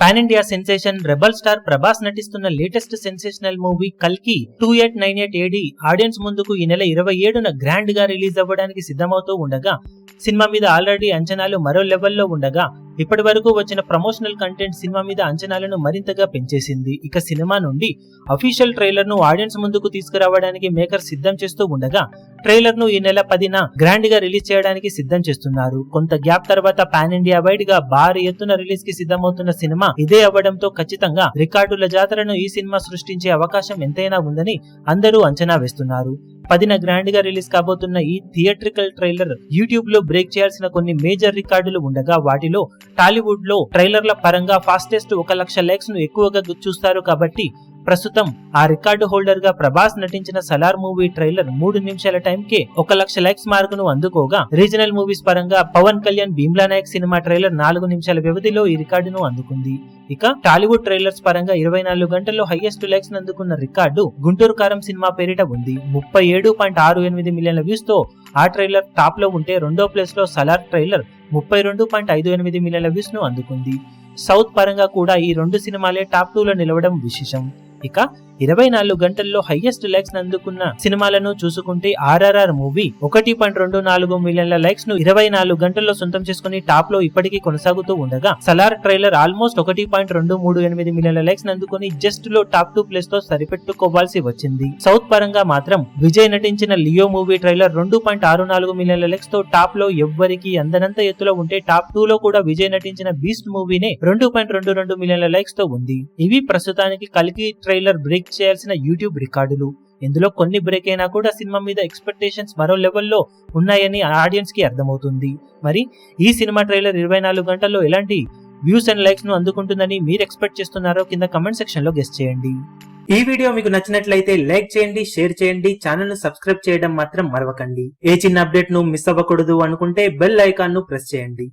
Pan India sensation rebel star Prabhas నటిస్తున్న latest sensational movie కల్కి 2898 AD audience ముందుకు ఈ నెల 27న గ్రాండ్ గా రిలీజ్ అవ్వడానికి సిద్ధమవుతూ ఉండగా, సినిమా మీద ఆల్రెడీ అంచనాలు మరో లెవెల్లో ఉండగా, ఇప్పటి వరకు వచ్చిన ప్రమోషనల్ కంటెంట్ సినిమా మీద అంచనాలను మరింతగా పెంచేసింది. ఇక సినిమా నుండి అఫీషియల్ ట్రైలర్ ను ఆడియన్స్ ముందుకు తీసుకురావడానికి మేకర్ సిద్ధం చేస్తూ ఉండగా, ట్రైలర్ ను ఈ నెల 10న గ్రాండ్ గా రిలీజ్ చేయడానికి సిద్ధం చేస్తున్నారు. కొంత గ్యాప్ తర్వాత పాన్ ఇండియా వైడ్ గా భారీ ఎత్తున రిలీజ్ కి సిద్ధమవుతున్న సినిమా ఇదే అవ్వడంతో ఖచ్చితంగా రికార్డుల జాతరను ఈ సినిమా సృష్టించే అవకాశం ఎంతైనా ఉందని అందరూ అంచనా వేస్తున్నారు. 10న గ్రాండ్ గా రిలీజ్ కాబోతున్న ఈ థియేట్రికల్ ట్రైలర్ యూట్యూబ్ లో బ్రేక్ చేయాల్సిన కొన్ని మేజర్ రికార్డులు ఉండగా, వాటిలో టాలీవుడ్ లో ట్రైలర్ల పరంగా ఫాస్టెస్ట్ 1 లక్ష లైక్స్ ను ఎక్కువగా చూస్తారు. కాబట్టి ప్రస్తుతం ఆ రికార్డు హోల్డర్ గా ప్రభాస్ నటించిన సలార్ మూవీ ట్రైలర్ 3 నిమిషాల టైంకే 1 లక్ష లైక్స్ మార్క్ ను అందుకోగా, రీజనల్ మూవీస్ పరంగా పవన్ కళ్యాణ్ భీమ్లా నాయక్ సినిమా ట్రైలర్ 4 నిమిషాల వ్యవధిలో ఈ రికార్డును అందుకుంది. ఇక టాలీవుడ్ ట్రైలర్స్ పరంగా 24 గంటల్లో హైయెస్ట్ లైక్స్ అందుకున్న రికార్డు గుంటూరు కారం సినిమా పేరిట ఉంది. 37.68 మిలియన్ల వ్యూస్ తో ఆ ట్రైలర్ టాప్ లో ఉంటే, రెండో ప్లేస్ లో సలార్ ట్రైలర్ 32.58 మిలియన్ల వ్యూస్ ను అందుకుంది. సౌత్ పరంగా కూడా ఈ 2 సినిమాలే టాప్ 2 లో నిలవడం విశేషం. ఇక 24 గంటల్లో హైయెస్ట్ లైక్స్ అందుకున్న సినిమాలను చూసుకుంటే, RRR మూవీ 1.24 మిలియన్ల లైక్స్ ను 24 గంటల్లో సొంతం చేసుకుని టాప్ లో ఇప్పటికీ కొనసాగుతూ ఉండగా, సలార్ ట్రైలర్ ఆల్మోస్ట్ 1.238 మిలియన్ల లైక్స్ అందుకుని జస్ట్ లో టాప్ 2 ప్లేస్ తో సరిపెట్టుకోవాల్సి వచ్చింది. సౌత్ పరంగా మాత్రం విజయ్ నటించిన లియో మూవీ ట్రైలర్ 2.64 మిలియన్ల లైక్స్ తో టాప్ లో ఎవ్వరికి అందనంత ఎత్తులో ఉంటే, టాప్ 2 లో కూడా విజయ్ నటించిన బీస్ట్ మూవీనే 2.22 మిలియన్ల లైక్స్ తో ఉంది. ఇవి ప్రస్తుతానికి కల్కి ట్రైలర్ బ్రేక్ చేయాల్సిన యూట్యూబ్ రికార్డులు. ఇందులో కొన్ని బ్రేక్ అయినా కూడా సినిమా మీద ఎక్స్పెక్టేషన్స్ మరో లెవెల్లో ఉన్నాయని ఆడియన్స్ కి అర్థమవుతుంది. మరి ఈ సినిమా ట్రైలర్ 24 గంటల్లో ఎలాంటి వ్యూస్ అండ్ లైక్స్ ను అందుకుంటుందని మీరు ఎక్స్పెక్ట్ చేస్తున్నారో కింద కమెంట్ సెక్షన్ లో గెస్ చేయండి. ఈ వీడియో మీకు నచ్చినట్లయితే లైక్ చేయండి, షేర్ చేయండి, ఛానల్ ను సబ్స్క్రైబ్ చేయడం మాత్రం మరవకండి. ఏ చిన్న అప్డేట్ ను మిస్ అవ్వకూడదు అనుకుంటే బెల్ ఐకాన్ ను ప్రెస్ చేయండి.